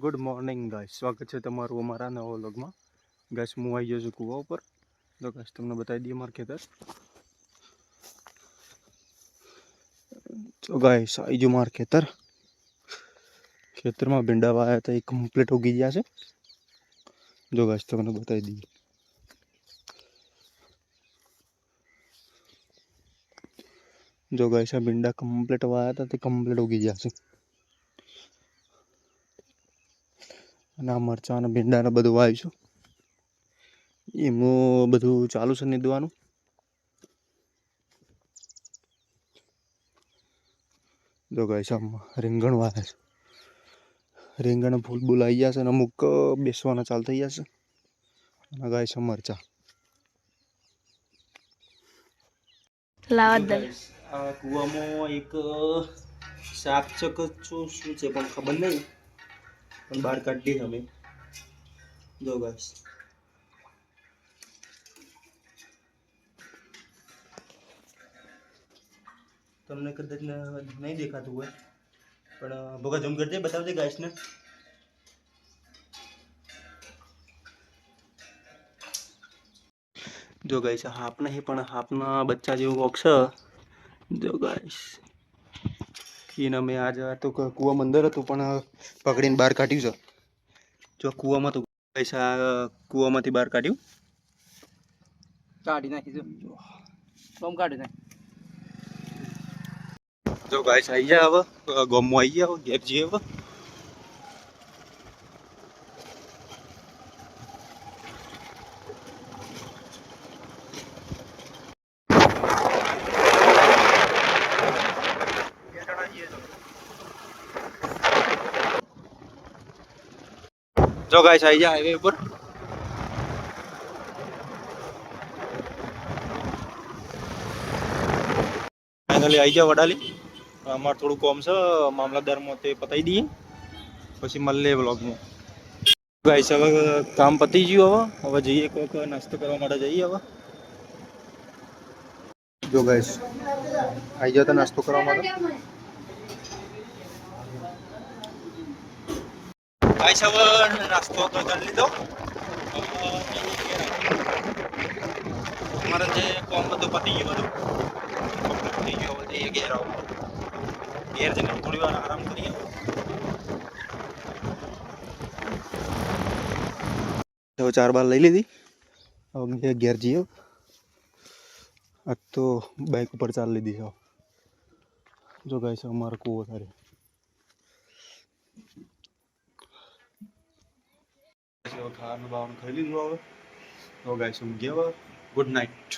Good morning guys, સ્વાગત છે તમારું અમારા નવા વ્લોગમાં. ગાઈસ હું આવી ગયો છું કૂવા ઉપર. તો ગાઈસ તમને બતાવી દઈએ મારું ખેતર. તો ગાઈસ આવી ગયું મારું ખેતરમાં ભીંડા વાયા હતા, એ કમ્પ્લીટ ઉગી ગયા છે. જો ગાઈસ તમને બતાવી દઈએ. જો ગાઈસ આ ભીંડા કમ્પ્લીટ વાયા હતા, તે કમ્પ્લીટ ઉગી ગયા છે. અને આ મરચાં અને ભીંડાને બધું વાવ્યું છું. એમનું બધું ચાલુ છે નીંદવાનું. જો ગાઈસ આમાં રીંગણ વાવ્યા છે. રીંગણ ફૂલ બૂલ આવી ગયા છે અને અમુક બેસવાના ચાલુ થઈ ગયા છે. અને ગાઈસ મરચાં લાવા. આ કૂવામાં એક શાક શું છે પણ ખબર નહીં, પણ બહાર કાઢી અમે. જો ગાઈસ તમને કદાચ નહીં દેખાતું હોય, પણ ભોગા ઝૂમ કરજે, બતાવજે ગાઈસને. જો ગાઈસ હાપ નહીં, પણ હાપના બચ્ચા જેવું કોક છે. જો ગાઈસ એને મેં આજે તો કૂવામાં અંદર હતું, પણ પકડીને બહાર કાઢ્યું છે. જો કૂવામાં તો ગાઈસ આ કૂવામાંથી બહાર કાઢી નાખી. જો ગાઈસ આવી ગયા હવે ગોમમાં આવી ગયા, ઘેર જઈએ હવે. જો ગાઈસ આવી ગયા હાઈવે ઉપર. ફાઇનલી આવી ગયા વડાલી. અમારે થોડું કોમ છે મામલતદારમાં, તે પતાવી દઈએ પછી મળીએ બ્લોગમાં. ગાઈસ હવે કામ પતી ગયું. હવે જઈએ કોઈક નાસ્તો કરવા માટે જઈએ હવે. જો ગાઈસ આવી ગયા તો નાસ્તો કરવા માટે. ગાઈસ હવે નાસ્તો તો કરી લીધો. અમારે જે કોમ બધું પતી ગયું, બધું થઈ ગયો. હવે જઈએ ઘેર. ઘેર જઈને થોડી વાર આરામ કરીએ. હવે 4 બાર લઈ લીધી. હવે ઘેર જઈએ. આજ તો બાઇક ઉપર ચાલી લીધી છે. જો ગાઈસ અમારો કૂવો થાય. ખાવાનું બાવાનું ખાઈ લીધું હવે. તો ગાઈસ ઊંઘીએ હવે. Good night.